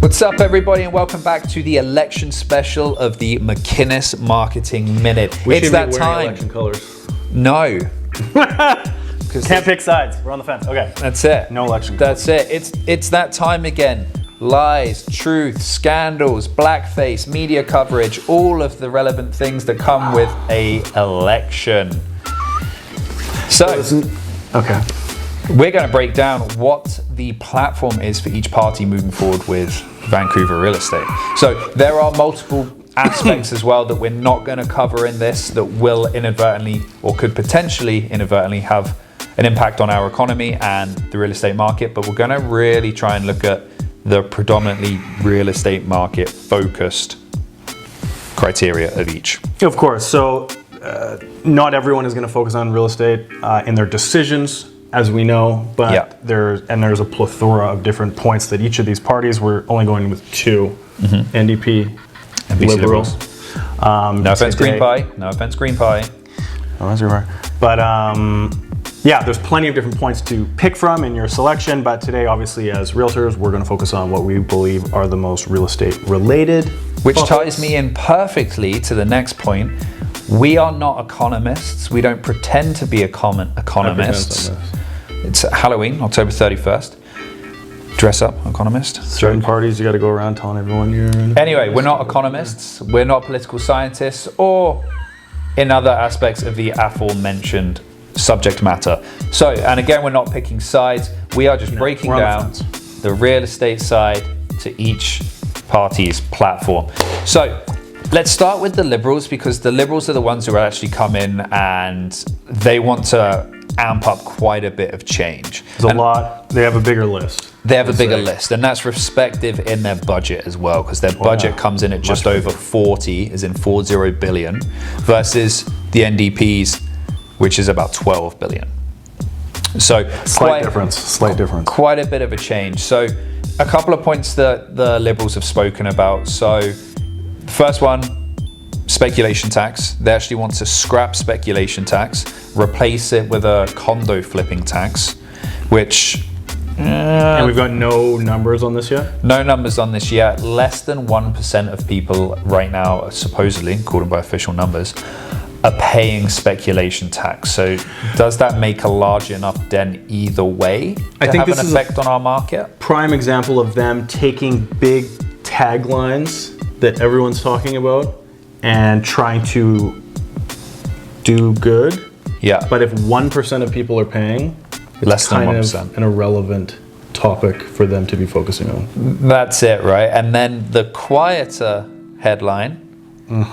What's up, everybody, and welcome back to the election special of the McInnes Marketing Minute. It's that time. Election colors. No. Can't pick sides. We're on the fence. Okay. That's it. No election colors. That's it. It's that time again. Lies, truth, scandals, blackface, media coverage, all of the relevant things that come with a election. So, okay. We're going to break down what the platform is for each party moving forward with Vancouver Real Estate. So there are multiple aspects as well that we're not going to cover in this that will inadvertently or could potentially inadvertently have an impact on our economy and the real estate market, but we're going to really try and look at the predominantly real estate market focused criteria of each. Of course. So not everyone is going to focus on real estate in their decisions, as we know, but there's a plethora of different points that each of these parties, we're only going with two, NDP, Liberals. No offense, Green Pie. No offense, Green Pie. No offense, Green Pie. But yeah, there's plenty of different points to pick from in your selection, but today, obviously, as realtors, we're going to focus on what we believe are the most real estate related. Which ties me in perfectly to the next point. We are not economists. We don't pretend to be economists. It's Halloween, October 31st. Dress up, economist. Certain parties, you got to go around telling everyone you're an Anyway, we're not economists. We're not political scientists or in other aspects of the aforementioned subject matter. So, and again, we're not picking sides. We are just breaking down the real estate side to each party's platform. So, let's start with the Liberals, because the Liberals are the ones who actually come in and they want to amp up quite a bit of change. There's a lot. They have a bigger list. They have a bigger list, and that's respective in their budget as well, because their budget comes in at just over 40, as in 40 billion, versus the NDP's, which is about 12 billion. So slight difference. Quite a bit of a change. So a couple of points that the Liberals have spoken about. So the first one, speculation tax. They actually want to scrap speculation tax, replace it with a condo flipping tax, which... and we've got no numbers on this yet? No numbers on this yet. Less than 1% of people right now, supposedly, according by official numbers, are paying speculation tax. So does that make a large enough dent either way to have an effect on our market? Prime example of them taking big taglines that everyone's talking about and trying to do good. Yeah. But if 1% of people are paying, it's less than 1%. Kind of an irrelevant topic for them to be focusing on. That's it, right? And then the quieter headline,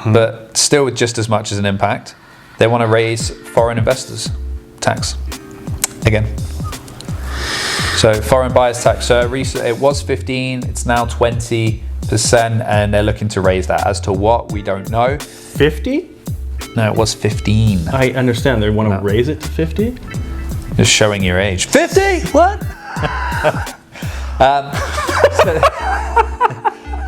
but still with just as much as an impact, they want to raise foreign investors tax again. So foreign buyers tax. So recently it was 15, it's now 20%, and they're looking to raise that. As to what, we don't know. 50? No, it was 15. I understand. They want to raise it to 50? Just showing your age. 50? What?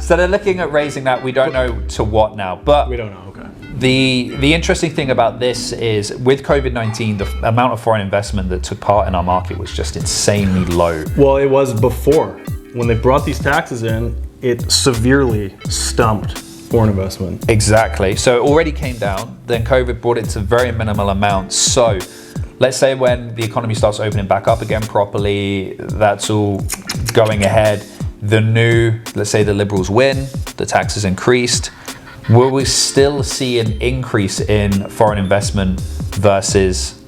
So they're looking at raising that. We don't know to what now, but we don't know. Okay. The interesting thing about this is with COVID-19, the amount of foreign investment that took part in our market was just insanely low. Well, it was before. When they brought these taxes in, it severely stumped foreign investment. Exactly. So it already came down. Then COVID brought it to very minimal amounts. So let's say when the economy starts opening back up again properly, that's all going ahead. Let's say the Liberals win, the tax is increased. Will we still see an increase in foreign investment versus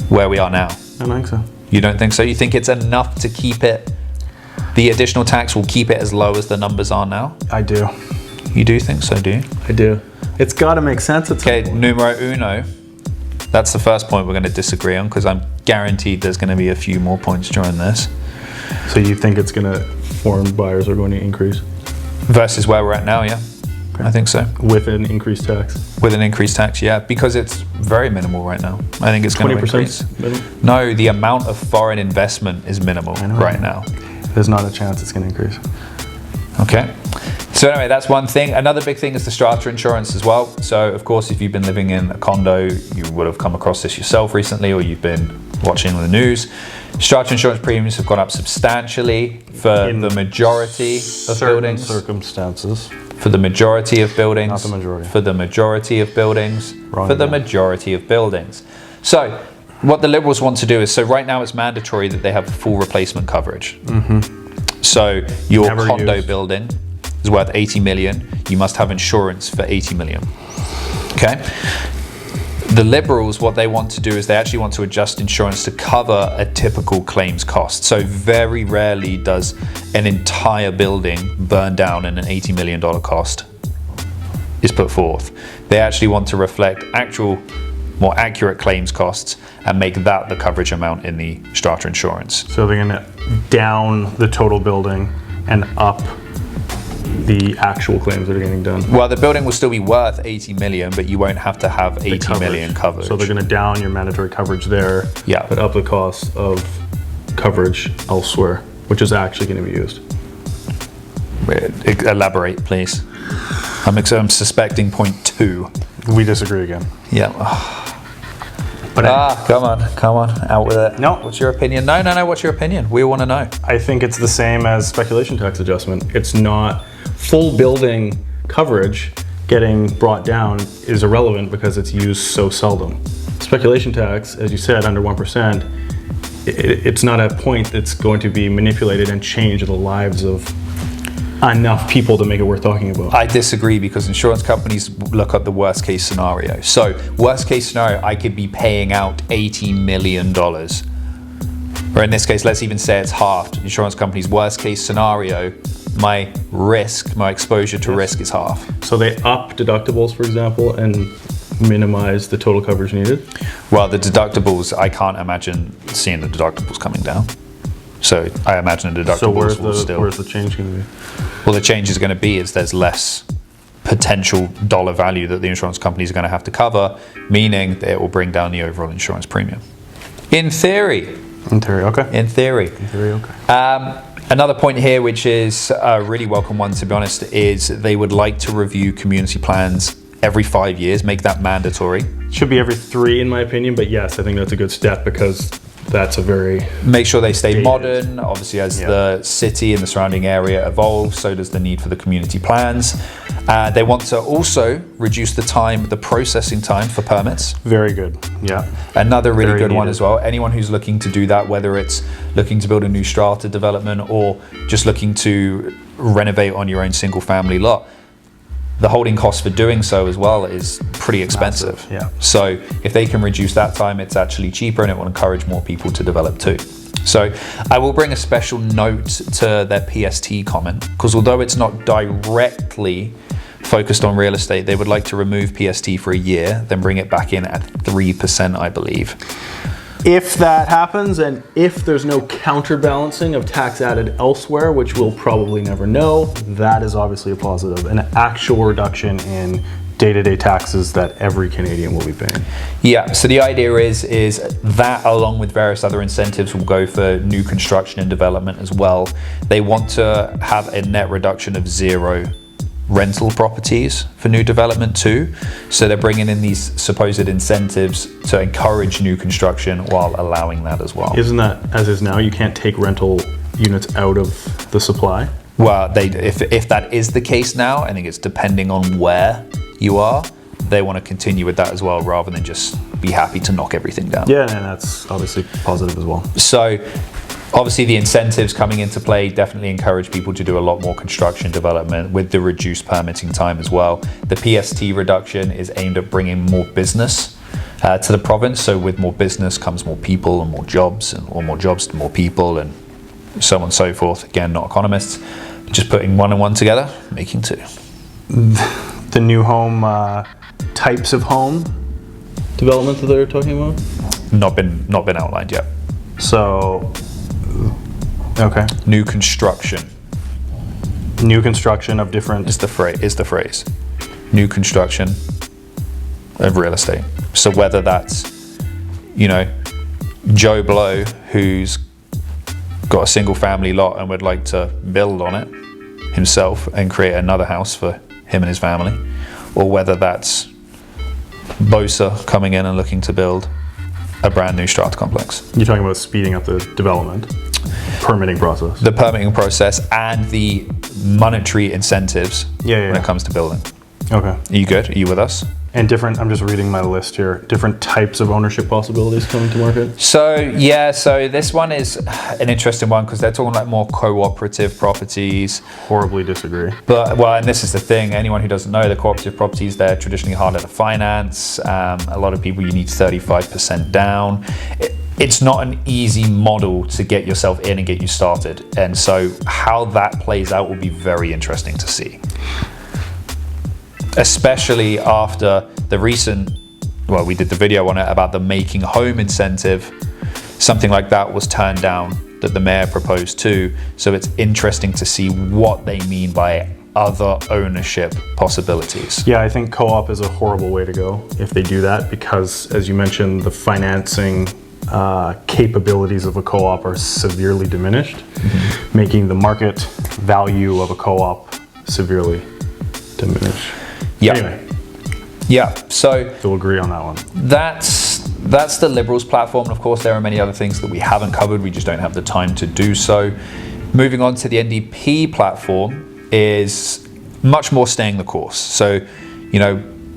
where we are now? I don't think so. You don't think so? You think it's enough to keep it, the additional tax will keep it as low as the numbers are now? I do. You do think so, do you? I do. It's got to make sense at some point. Numero uno. That's the first point we're going to disagree on, because I'm guaranteed there's going to be a few more points during this. So you think it's going to, foreign buyers are going to increase? Versus where we're at now, yeah. Okay. I think so. With an increased tax? With an increased tax, yeah, because it's very minimal right now. I think it's going to increase. 20%? No, the amount of foreign investment is minimal right now. There's not a chance it's going to increase. Okay. So anyway, that's one thing. Another big thing is the strata insurance as well. So of course, if you've been living in a condo, you would have come across this yourself recently, or you've been watching the news. Structure insurance premiums have gone up substantially for the majority of buildings. Circumstances. For the majority of buildings. Not the majority. For the majority of buildings. Wrong for the again. majority of buildings. So what the Liberals want to do is, so right now it's mandatory that they have full replacement coverage. So your Never condo used. building is worth 80 million. You must have insurance for 80 million. Okay? The Liberals, what they want to do is they actually want to adjust insurance to cover a typical claims cost. So very rarely does an entire building burn down and an $80 million cost is put forth. They actually want to reflect actual, more accurate claims costs and make that the coverage amount in the strata insurance. So they're going to down the total building and up the actual claims that are getting done. Well, the building will still be worth 80 million, but you won't have to have 80 Coverage. million coverage. So they're going to down your mandatory coverage there, Yeah. but up the cost of coverage elsewhere, which is actually going to be used. Elaborate, please. I'm suspecting point 2. We disagree again. Yeah. But Come on, out with it. No. What's your opinion? No, what's your opinion? We want to know. I think it's the same as speculation tax adjustment. It's not full building coverage getting brought down is irrelevant because it's used so seldom. Speculation tax, as you said, under 1%, it's not a point that's going to be manipulated and change the lives of enough people to make it worth talking about. I disagree because insurance companies look at the worst case scenario. So worst case scenario, I could be paying out $80 million. Or in this case, let's even say it's halved. Insurance companies' worst case scenario, my risk, my exposure to risk is half. So they up deductibles, for example, and minimize the total coverage needed? Well, the deductibles, I can't imagine seeing the deductibles coming down. So I imagine the deductibles So will still... where's the change going to be? Well, the change is going to be is there's less potential dollar value that the insurance companies are going to have to cover, meaning that it will bring down the overall insurance premium. In theory. In theory, okay. In theory. In theory, okay. Another point here, which is a really welcome one, to be honest, is they would like to review community plans every 5 years, make that mandatory. Should be every 3 in my opinion, but yes, I think that's a good step because that's a very... Make sure they stay dated. modern. Obviously, as the city and the surrounding area evolves, so does the need for the community plans. They want to also reduce the processing time for permits. Very good, yeah. Another really Very good one needed. as well. Anyone who's looking to do that, whether it's looking to build a new strata development or just looking to renovate on your own single family lot, the holding cost for doing so as well is pretty expensive. Massive, yeah. So if they can reduce that time, it's actually cheaper and it will encourage more people to develop too. So I will bring a special note to their PST comment, because although it's not directly focused on real estate, they would like to remove PST for a year, then bring it back in at 3%, I believe. If that happens, and if there's no counterbalancing of tax added elsewhere, which we'll probably never know, that is obviously a positive. An actual reduction in day-to-day taxes that every Canadian will be paying. Yeah, so the idea is that along with various other incentives will go for new construction and development as well. They want to have a net reduction of 0 rental properties for new development too. So they're bringing in these supposed incentives to encourage new construction while allowing that as well. Isn't that, as is now, you can't take rental units out of the supply? Well, if that is the case now, I think it's depending on where you are, they want to continue with that as well, rather than just be happy to knock everything down. Yeah, and that's obviously positive as well. So obviously the incentives coming into play definitely encourage people to do a lot more construction development with the reduced permitting time as well. The PST reduction is aimed at bringing more business to the province. So with more business comes more people and more jobs, or more jobs to more people, and so on and so forth. Again, not economists, just putting 1 and 1 together, making 2. The new home types of home development that they're talking about? Not been outlined yet. So, okay. New construction New construction of different... is the phrase. New construction of real estate. So whether that's, Joe Blow, who's got a single family lot and would like to build on it himself and create another house for him and his family, or whether that's Bosa coming in and looking to build a brand new strata complex. You're talking about speeding up the development, permitting process. The permitting process and the monetary incentives when it comes to building. Okay. Are you good? Are you with us? And different, I'm just reading my list here, different types of ownership possibilities coming to market? So this one is an interesting one because they're talking like more cooperative properties. Horribly disagree. But, and this is the thing, anyone who doesn't know, the cooperative properties, they're traditionally harder to finance. A lot of people, you need 35% down. It's not an easy model to get yourself in and get you started. And so how that plays out will be very interesting to see. Especially after the recent, we did the video on it about the making home incentive. Something like that was turned down that the mayor proposed too. So it's interesting to see what they mean by other ownership possibilities. Yeah, I think co-op is a horrible way to go if they do that because, as you mentioned, the financing capabilities of a co-op are severely diminished, making the market value of a co-op severely diminished. Yeah. Anyway. Yeah. So we'll agree on that one. That's the Liberals platform. And of course, there are many other things that we haven't covered. We just don't have the time to do so. Moving on to the NDP platform is much more staying the course. So,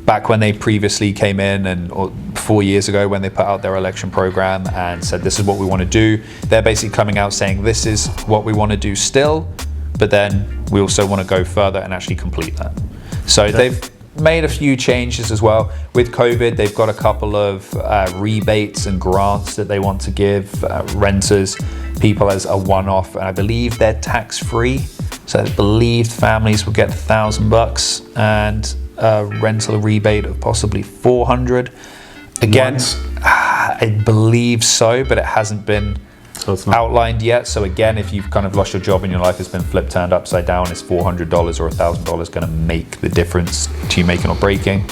back when they previously came in or 4 years ago when they put out their election program and said, this is what we want to do, they're basically coming out saying, this is what we want to do still, but then we also want to go further and actually complete that. So they've made a few changes as well. With COVID, they've got a couple of rebates and grants that they want to give renters, people as a one-off, and I believe they're tax-free. So I believe families will get $1,000 and a rental rebate of possibly $400. Again, I believe so, but it hasn't been outlined yet. So again, if you've kind of lost your job and your life has been turned upside down, is $400 or $1,000 going to make the difference to you making or breaking?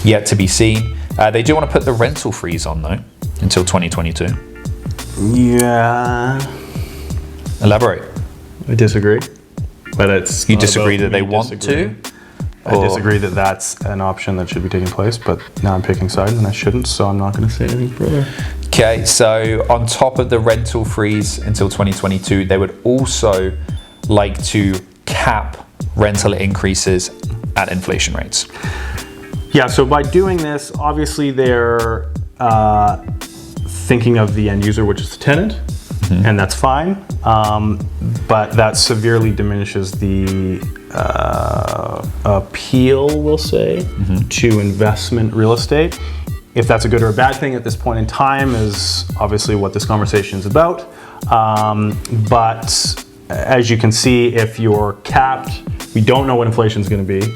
Yet to be seen. They do want to put the rental freeze on though until 2022. Yeah. Elaborate. I disagree. But it's you disagree that they want to? I disagree that that's an option that should be taking place, but now I'm picking sides and I shouldn't, so I'm not going to say anything further. Okay, so on top of the rental freeze until 2022, they would also like to cap rental increases at inflation rates. Yeah, so by doing this, obviously they're thinking of the end user, which is the tenant, and that's fine, but that severely diminishes the appeal, we'll say, to investment real estate. If that's a good or a bad thing at this point in time is obviously what this conversation is about. But as you can see, if you're capped, we don't know what inflation is going to be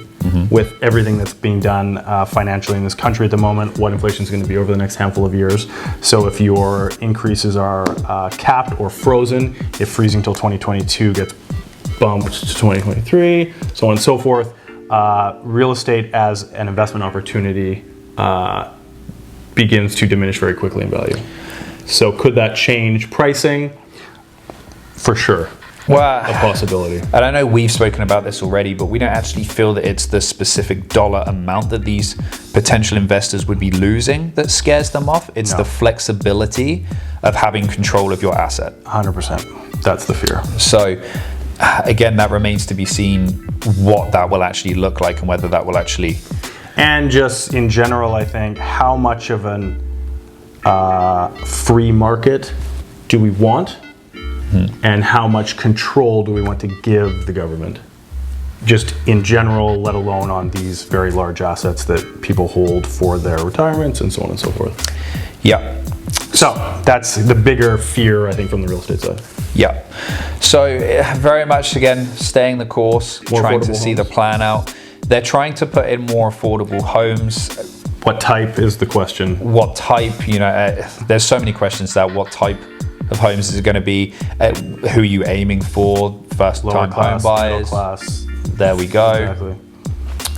with everything that's being done financially in this country at the moment, what inflation is going to be over the next handful of years. So if your increases are capped or frozen, if freezing till 2022 gets bumped to 2023, so on and so forth, real estate as an investment opportunity begins to diminish very quickly in value. So could that change pricing? For sure. Well, a possibility. And I know we've spoken about this already, but we don't actually feel that it's the specific dollar amount that these potential investors would be losing that scares them off. It's the flexibility of having control of your asset. 100%. That's the fear. So again, that remains to be seen what that will actually look like and whether that will actually... And just in general, I think, how much of an free market do we want? And how much control do we want to give the government? Just in general, let alone on these very large assets that people hold for their retirements and so on and so forth. Yeah. So that's the bigger fear, I think, from the real estate side. Yeah. So very much, again, staying the course, trying to see the plan out. They're trying to put in more affordable homes. What type is the question? What type, there's so many questions there. What type of homes is it going to be? Who are you aiming for? First time home buyers? Middle class. There we go. Exactly.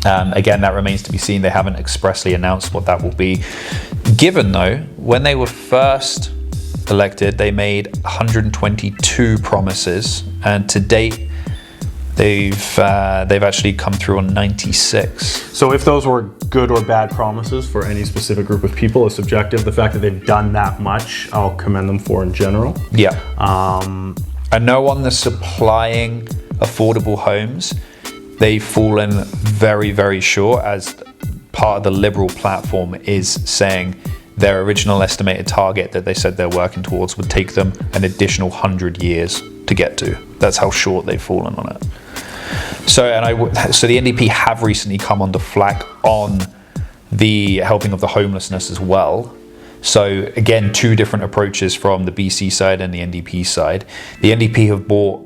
Again, that remains to be seen. They haven't expressly announced what that will be. Given though, when they were first elected, they made 122 promises, and to date, They've actually come through on 96. So if those were good or bad promises for any specific group of people is subjective. The fact that they've done that much, I'll commend them for in general. Yeah. I know on the supplying affordable homes, they've fallen very, very short, as part of the Liberal platform is saying their original estimated target that they said they're working towards would take them an additional 100 years to get to. That's how short they've fallen on it. So the NDP have recently come under flak on the helping of the homelessness as well. So again, two different approaches from the BC side and the NDP side. The NDP have bought,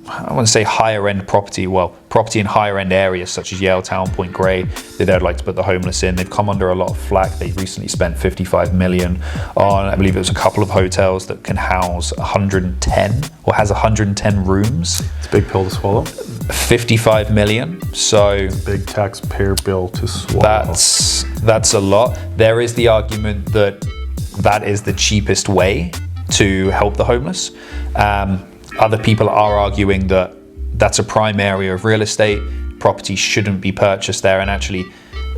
I want to say, higher end property, property in higher end areas such as Yaletown, Point Grey, that they'd like to put the homeless in. They've come under a lot of flack. They recently spent 55 million on, I believe it was a couple of hotels that can house 110 or has 110 rooms. It's a big pill to swallow. 55 million. So big taxpayer bill to swallow. That's a lot. There is the argument that that is the cheapest way to help the homeless. Other people are arguing that that's a prime area of real estate. Properties shouldn't be purchased there, and actually,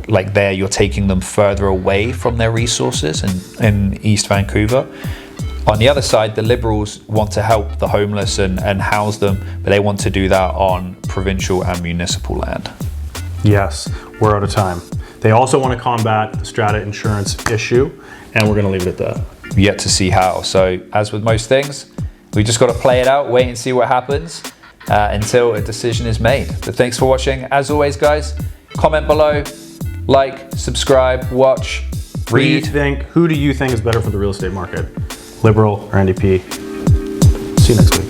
like there, you're taking them further away from their resources in East Vancouver. On the other side, the Liberals want to help the homeless and house them, but they want to do that on provincial and municipal land. Yes, we're out of time. They also want to combat the strata insurance issue, and we're going to leave it at that. Yet to see how. So, as with most things, we just got to play it out, wait and see what happens until a decision is made. But thanks for watching. As always, guys, comment below, like, subscribe, watch, read. Who do you think is better for the real estate market? Liberal or NDP? See you next week.